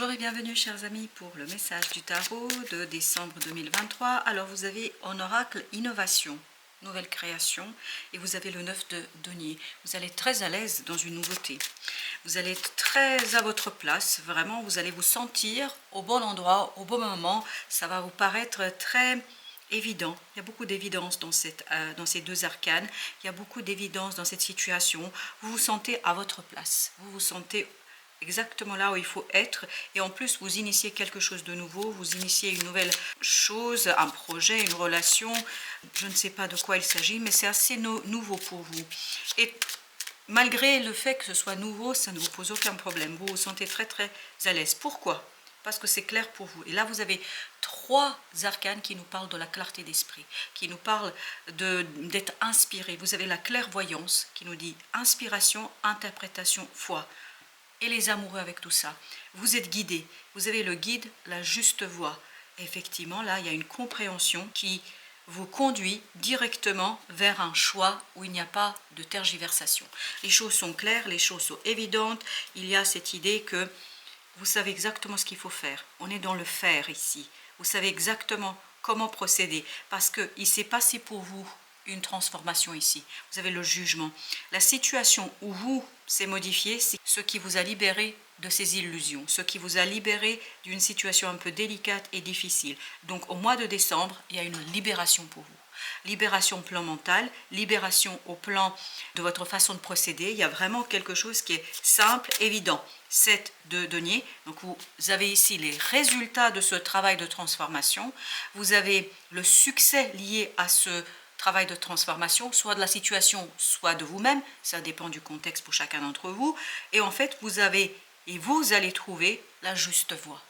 Bonjour et bienvenue chers amis pour le message du tarot de décembre 2023. Alors vous avez en oracle innovation, nouvelle création et vous avez le 9 de denier. Vous allez être très à l'aise dans une nouveauté. Vous allez être très à votre place, vraiment vous allez vous sentir au bon endroit, au bon moment. Ça va vous paraître très évident. Il y a beaucoup d'évidence dans ces deux arcanes. Il y a beaucoup d'évidence dans cette situation. Vous vous sentez à votre place. Vous vous sentez exactement là où il faut être, et en plus vous initiez quelque chose de nouveau, vous initiez une nouvelle chose, un projet, une relation, je ne sais pas de quoi il s'agit, mais c'est assez nouveau pour vous. Et malgré le fait que ce soit nouveau, ça ne vous pose aucun problème, vous vous sentez très très à l'aise. Pourquoi? Parce que c'est clair pour vous. Et là, vous avez trois arcanes qui nous parlent de la clarté d'esprit, qui nous parlent d'être inspiré. Vous avez la clairvoyance qui nous dit inspiration, interprétation, foi. Et les amoureux avec tout ça. Vous êtes guidés. Vous avez le guide, la juste voie. Et effectivement, là, il y a une compréhension qui vous conduit directement vers un choix où il n'y a pas de tergiversation. Les choses sont claires, les choses sont évidentes. Il y a cette idée que vous savez exactement ce qu'il faut faire. On est dans le faire ici. Vous savez exactement comment procéder. Parce qu'il s'est passé pour vous une transformation ici. Vous avez le jugement. La situation où vous s'est modifié, c'est ce qui vous a libéré de ces illusions, ce qui vous a libéré d'une situation un peu délicate et difficile. Donc au mois de décembre, il y a une libération pour vous. Libération au plan mental, libération au plan de votre façon de procéder. Il y a vraiment quelque chose qui est simple, évident. 7 de denier. Donc vous avez ici les résultats de ce travail de transformation. Vous avez le succès lié à ce travail de transformation, soit de la situation, soit de vous-même, ça dépend du contexte pour chacun d'entre vous, et en fait vous allez trouver la juste voie.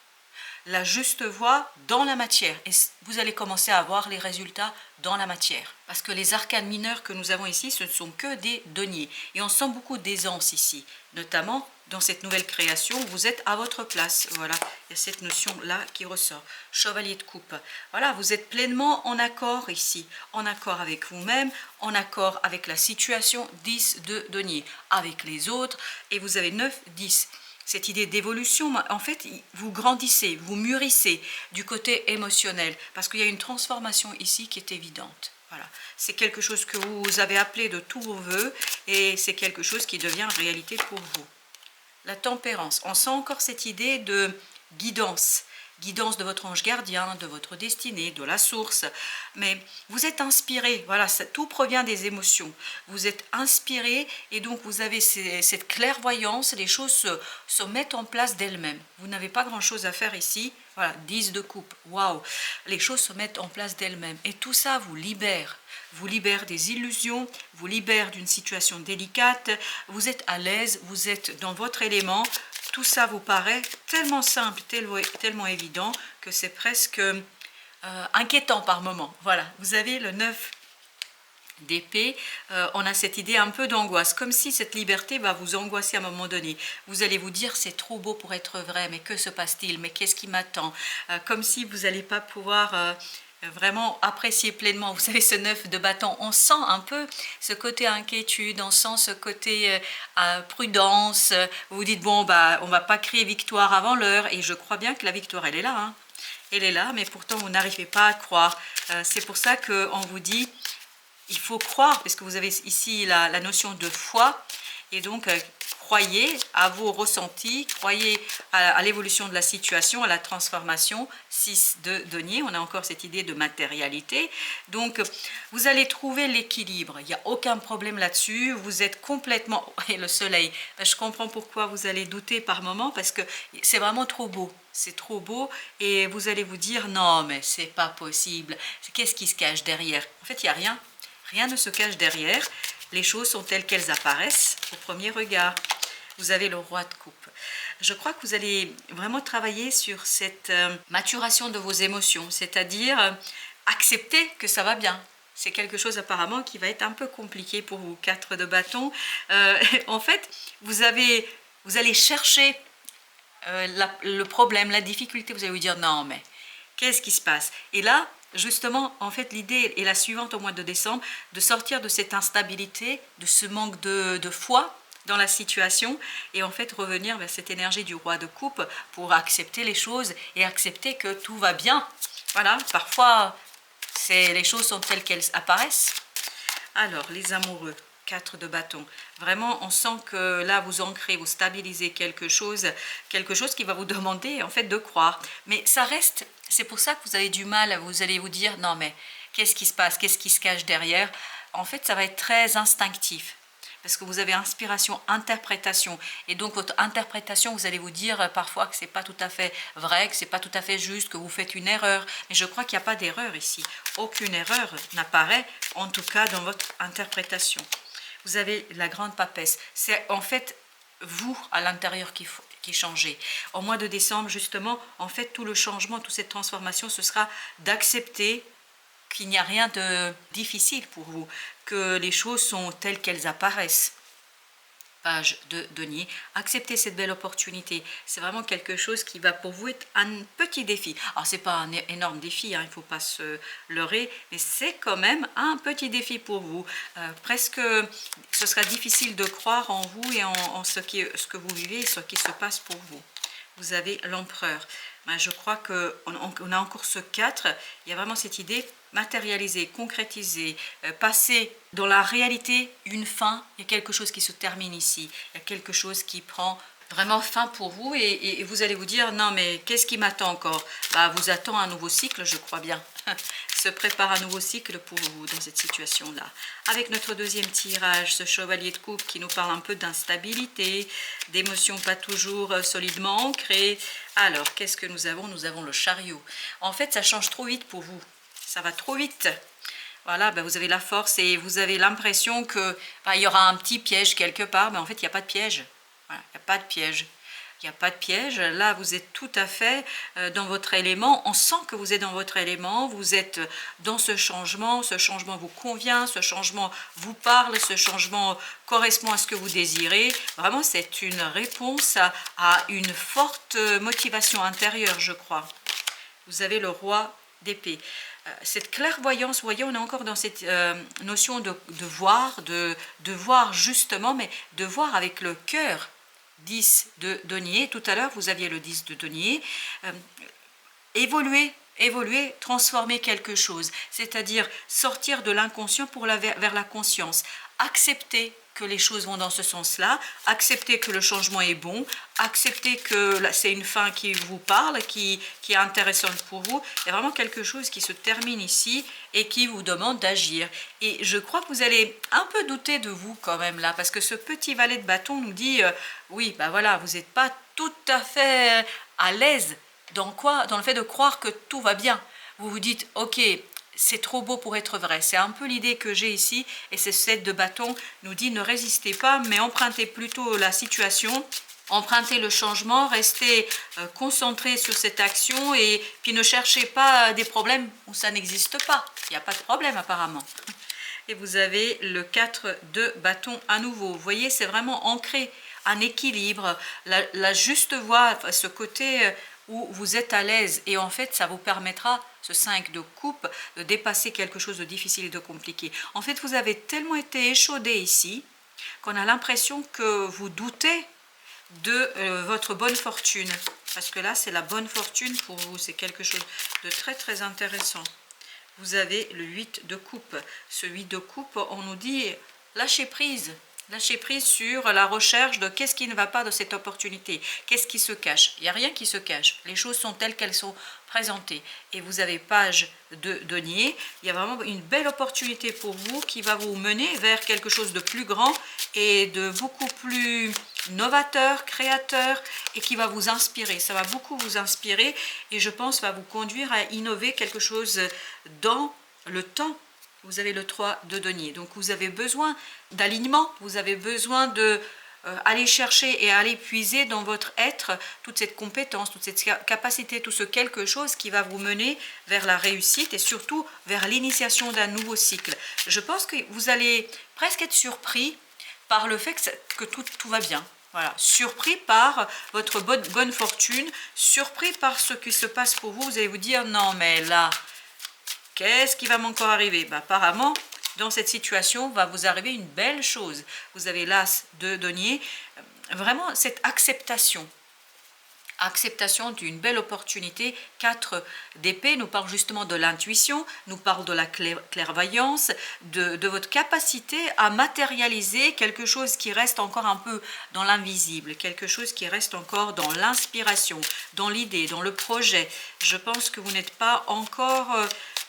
La juste voie dans la matière, et vous allez commencer à voir les résultats dans la matière. Parce que les arcanes mineurs que nous avons ici, ce ne sont que des deniers, et on sent beaucoup d'aisance ici, notamment dans cette nouvelle création, vous êtes à votre place, voilà, il y a cette notion-là qui ressort. Chevalier de coupe, voilà, vous êtes pleinement en accord ici, en accord avec vous-même, en accord avec la situation, 10 de denier, avec les autres, et vous avez 9, 10. Cette idée d'évolution, en fait, vous grandissez, vous mûrissez du côté émotionnel, parce qu'il y a une transformation ici qui est évidente. Voilà, c'est quelque chose que vous avez appelé de tous vos voeux, et c'est quelque chose qui devient réalité pour vous. La tempérance, on sent encore cette idée de guidance, guidance de votre ange gardien, de votre destinée, de la source, mais vous êtes inspiré, voilà, tout provient des émotions, vous êtes inspiré et donc vous avez cette clairvoyance, les choses se mettent en place d'elles-mêmes, vous n'avez pas grand-chose à faire ici, voilà, 10 de coupe, waouh, les choses se mettent en place d'elles-mêmes et tout ça vous libère des illusions, vous libère d'une situation délicate, vous êtes à l'aise, vous êtes dans votre élément, tout ça vous paraît tellement simple, tellement évident que c'est presque inquiétant par moment. Voilà, vous avez le 9 d'épée, on a cette idée un peu d'angoisse, comme si cette liberté va vous angoisser à un moment donné. Vous allez vous dire c'est trop beau pour être vrai, mais que se passe-t-il, mais qu'est-ce qui m'attend, comme si vous n'allez pas pouvoir vraiment apprécier pleinement. Vous savez, ce 9 de bâton, on sent un peu ce côté inquiétude, on sent ce côté prudence. Vous vous dites, bon, bah, on ne va pas crier victoire avant l'heure, et je crois bien que la victoire, elle est là. Hein. Elle est là, mais pourtant, vous n'arrivez pas à croire. C'est pour ça qu'on vous dit, il faut croire, parce que vous avez ici la notion de foi, et donc croyez à vos ressentis, croyez à l'évolution de la situation, à la transformation. 6 de denier, on a encore cette idée de matérialité. Donc, vous allez trouver l'équilibre. Il n'y a aucun problème là-dessus. Vous êtes complètement... Et le soleil, je comprends pourquoi vous allez douter par moment, parce que c'est vraiment trop beau. C'est trop beau et vous allez vous dire, non, mais c'est pas possible. Qu'est-ce qui se cache derrière? En fait, il n'y a rien. Rien ne se cache derrière. Les choses sont telles qu'elles apparaissent au premier regard. Vous avez le roi de coupe. Je crois que vous allez vraiment travailler sur cette maturation de vos émotions, c'est-à-dire accepter que ça va bien. C'est quelque chose apparemment qui va être un peu compliqué pour vous. 4 de bâton. En fait, vous allez chercher le problème, la difficulté. Vous allez vous dire non, mais qu'est-ce qui se passe? Et là, justement, en fait, l'idée est la suivante au mois de décembre, de sortir de cette instabilité, de ce manque de foi, dans la situation et en fait revenir vers cette énergie du roi de coupe pour accepter les choses et accepter que tout va bien. Voilà, parfois les choses sont telles qu'elles apparaissent. Alors, les amoureux, 4 de bâton. Vraiment, on sent que là, vous ancrez, vous stabilisez quelque chose qui va vous demander en fait de croire. Mais ça reste, c'est pour ça que vous avez du mal, vous allez vous dire, non mais qu'est-ce qui se passe, qu'est-ce qui se cache derrière? En fait, ça va être très instinctif. Parce que vous avez inspiration, interprétation. Et donc, votre interprétation, vous allez vous dire parfois que ce n'est pas tout à fait vrai, que ce n'est pas tout à fait juste, que vous faites une erreur. Mais je crois qu'il n'y a pas d'erreur ici. Aucune erreur n'apparaît, en tout cas, dans votre interprétation. Vous avez la grande papesse. C'est en fait vous, à l'intérieur, qui changez. Au mois de décembre, justement, en fait, tout le changement, toute cette transformation, ce sera d'accepter qu'il n'y a rien de difficile pour vous, que les choses sont telles qu'elles apparaissent. Page de denier, acceptez cette belle opportunité. C'est vraiment quelque chose qui va pour vous être un petit défi. Alors, ce n'est pas un énorme défi, hein, il ne faut pas se leurrer, mais c'est quand même un petit défi pour vous. Presque, ce sera difficile de croire en vous et en ce que vous vivez et ce qui se passe pour vous. Vous avez l'empereur. Je crois qu'on a encore ce 4. Il y a vraiment cette idée matérialiser, concrétiser, passer dans la réalité une fin. Il y a quelque chose qui se termine ici. Il y a quelque chose qui prend vraiment fin pour vous et vous allez vous dire non mais qu'est-ce qui m'attend encore? Vous attend un nouveau cycle, je crois bien. Se prépare un nouveau cycle pour vous dans cette situation-là. Avec notre deuxième tirage, ce chevalier de coupe qui nous parle un peu d'instabilité, d'émotions pas toujours solidement ancrées. Alors, qu'est-ce que nous avons? Nous avons le chariot. En fait, ça change trop vite pour vous. Ça va trop vite. Voilà, vous avez la force et vous avez l'impression que il y aura un petit piège quelque part, mais en fait, il n'y a pas de piège. Voilà, il n'y a pas de piège. Il n'y a pas de piège. Là, vous êtes tout à fait dans votre élément. On sent que vous êtes dans votre élément. Vous êtes dans ce changement. Ce changement vous convient. Ce changement vous parle. Ce changement correspond à ce que vous désirez. Vraiment, c'est une réponse à une forte motivation intérieure, je crois. Vous avez le roi d'épée. Cette clairvoyance, vous voyez, on est encore dans cette notion de voir, de voir justement, mais de voir avec le cœur. 10 de denier, tout à l'heure vous aviez le 10 de denier, évoluer, transformer quelque chose, c'est-à-dire sortir de l'inconscient pour vers la conscience, accepter que les choses vont dans ce sens-là, accepter que le changement est bon, accepter que c'est une fin qui vous parle, qui est intéressante pour vous. Il y a vraiment quelque chose qui se termine ici et qui vous demande d'agir. Et je crois que vous allez un peu douter de vous quand même là, parce que ce petit valet de bâton nous dit, oui, voilà, vous n'êtes pas tout à fait à l'aise dans le fait de croire que tout va bien. Vous vous dites, ok, c'est trop beau pour être vrai. C'est un peu l'idée que j'ai ici, et ce 7 de bâton nous dit ne résistez pas, mais empruntez plutôt la situation, empruntez le changement, restez concentré sur cette action, et puis ne cherchez pas des problèmes où ça n'existe pas. Il n'y a pas de problème apparemment. Et vous avez le 4 de bâton à nouveau. Vous voyez, c'est vraiment ancré, un équilibre, la juste voie, ce côté où vous êtes à l'aise, et en fait ça vous permettra, ce 5 de coupe, de dépasser quelque chose de difficile et de compliqué. En fait, vous avez tellement été échaudé ici qu'on a l'impression que vous doutez de votre bonne fortune, parce que là c'est la bonne fortune pour vous, c'est quelque chose de très très intéressant. Vous avez le 8 de coupe. Ce 8 de coupe, on nous dit lâchez prise. Lâchez prise sur la recherche de qu'est-ce qui ne va pas de cette opportunité, qu'est-ce qui se cache. Il n'y a rien qui se cache, les choses sont telles qu'elles sont présentées. Et vous avez page de denier, il y a vraiment une belle opportunité pour vous qui va vous mener vers quelque chose de plus grand et de beaucoup plus novateur, créateur, et qui va vous inspirer. Ça va beaucoup vous inspirer et je pense va vous conduire à innover quelque chose dans le temps. Vous avez le 3 de denier, donc vous avez besoin d'alignement, vous avez besoin de aller chercher et aller puiser dans votre être toute cette compétence, toute cette capacité, tout ce quelque chose qui va vous mener vers la réussite et surtout vers l'initiation d'un nouveau cycle. Je pense que vous allez presque être surpris par le fait que tout va bien. Voilà, surpris par votre bonne fortune, surpris par ce qui se passe pour vous. Vous allez vous dire non mais là, qu'est-ce qui va m'encore arriver? Apparemment, dans cette situation va vous arriver une belle chose. Vous avez l'as de denier, vraiment cette acceptation d'une belle opportunité. 4 d'épée nous parle justement de l'intuition, nous parle de la clairvoyance, de votre capacité à matérialiser quelque chose qui reste encore un peu dans l'invisible, quelque chose qui reste encore dans l'inspiration, dans l'idée, dans le projet. Je pense que vous n'êtes pas encore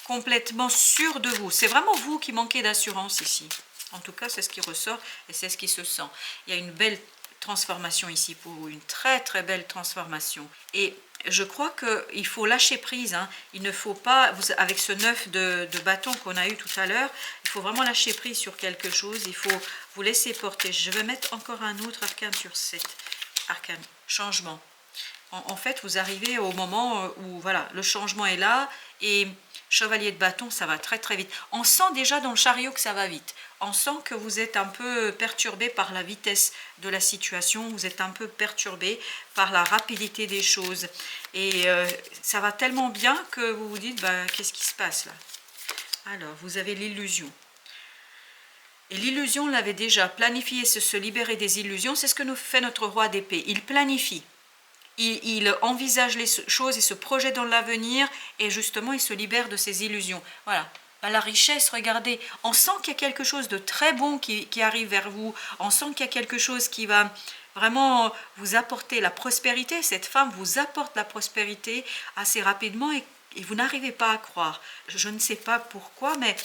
complètement sûr de vous. C'est vraiment vous qui manquez d'assurance ici. En tout cas, c'est ce qui ressort et c'est ce qui se sent. Il y a une belle transformation ici pour vous, une très très belle transformation. Et je crois qu'il faut lâcher prise, hein. Il ne faut pas, avec ce 9 de bâton qu'on a eu tout à l'heure, il faut vraiment lâcher prise sur quelque chose, il faut vous laisser porter. Je vais mettre encore un autre arcane sur 7. Arcane, changement. En fait, vous arrivez au moment où voilà, le changement est là et chevalier de bâton, ça va très très vite. On sent déjà dans le chariot que ça va vite. On sent que vous êtes un peu perturbé par la vitesse de la situation, vous êtes un peu perturbé par la rapidité des choses. Et ça va tellement bien que vous vous dites, bah, qu'est-ce qui se passe là? Alors, vous avez l'illusion. Et l'illusion, on l'avait déjà planifié, se libérer des illusions, c'est ce que nous fait notre roi d'épée. Il planifie. Il envisage les choses, il se projette dans l'avenir et justement il se libère de ses illusions. Voilà, la richesse, regardez, on sent qu'il y a quelque chose de très bon qui arrive vers vous, on sent qu'il y a quelque chose qui va vraiment vous apporter la prospérité. Cette femme vous apporte la prospérité assez rapidement et vous n'arrivez pas à croire. Je ne sais pas pourquoi, mais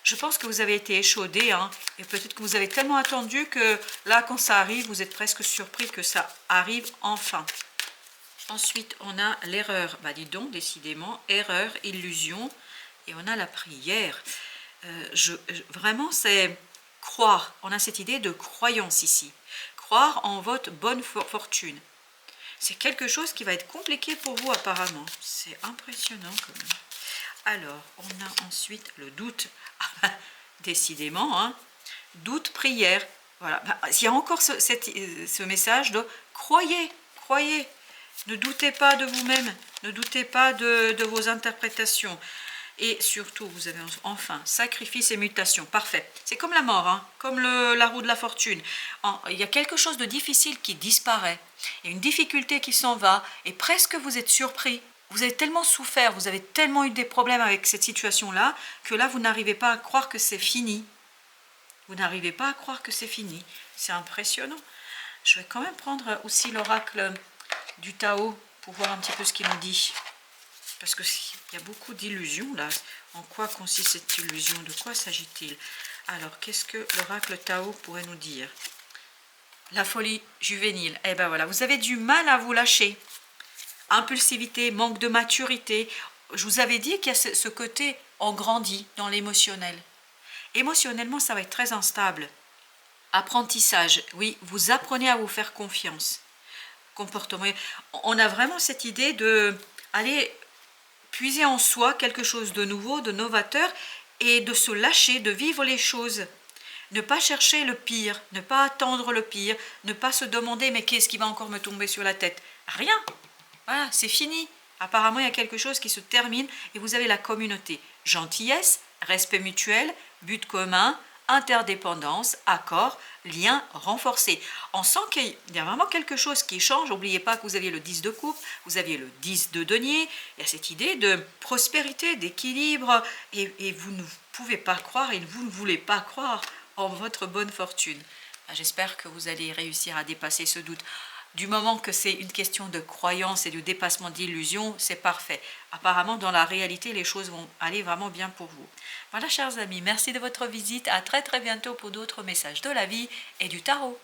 je pense que vous avez été échaudé, hein, et peut-être que vous avez tellement attendu que là, quand ça arrive, vous êtes presque surpris que ça arrive enfin. Ensuite, on a l'erreur. Bah, dis donc, décidément, erreur, illusion. Et on a la prière. Vraiment, c'est croire. On a cette idée de croyance ici. Croire en votre bonne fortune. C'est quelque chose qui va être compliqué pour vous apparemment. C'est impressionnant quand même. Alors, on a ensuite le doute. Décidément, hein. Doute, prière. Voilà. Bah, il y a encore ce message de croyez, croyez. Ne doutez pas de vous-même, ne doutez pas de vos interprétations. Et surtout, vous avez enfin sacrifice et mutation. Parfait. C'est comme la mort, hein, comme la roue de la fortune. Il y a quelque chose de difficile qui disparaît. Il y a une difficulté qui s'en va et presque vous êtes surpris. Vous avez tellement souffert, vous avez tellement eu des problèmes avec cette situation-là que là, vous n'arrivez pas à croire que c'est fini. Vous n'arrivez pas à croire que c'est fini. C'est impressionnant. Je vais quand même prendre aussi l'oracle du Tao pour voir un petit peu ce qu'il nous dit, parce qu'il y a beaucoup d'illusions là. En quoi consiste cette illusion? De quoi s'agit-il? Alors, qu'est-ce que l'oracle Tao pourrait nous dire? La folie juvénile. Eh ben voilà, vous avez du mal à vous lâcher. Impulsivité, manque de maturité. Je vous avais dit qu'il y a ce côté, on grandit dans l'émotionnel. Émotionnellement, ça va être très instable. Apprentissage, oui, vous apprenez à vous faire confiance. Comportement. On a vraiment cette idée de aller puiser en soi quelque chose de nouveau, de novateur, et de se lâcher, de vivre les choses. Ne pas chercher le pire, ne pas attendre le pire, ne pas se demander mais qu'est-ce qui va encore me tomber sur la tête? Rien. Voilà, c'est fini. Apparemment, il y a quelque chose qui se termine et vous avez la communauté. Gentillesse, respect mutuel, but commun, interdépendance, accord, lien renforcé. On sent qu'il y a vraiment quelque chose qui change. N'oubliez pas que vous aviez le 10 de coupe, vous aviez le 10 de denier. Il y a cette idée de prospérité, d'équilibre, et vous ne pouvez pas croire et vous ne voulez pas croire en votre bonne fortune. J'espère que vous allez réussir à dépasser ce doute. Du moment que c'est une question de croyance et de dépassement d'illusion, c'est parfait. Apparemment, dans la réalité, les choses vont aller vraiment bien pour vous. Voilà, chers amis, merci de votre visite. À très très bientôt pour d'autres messages de la vie et du tarot.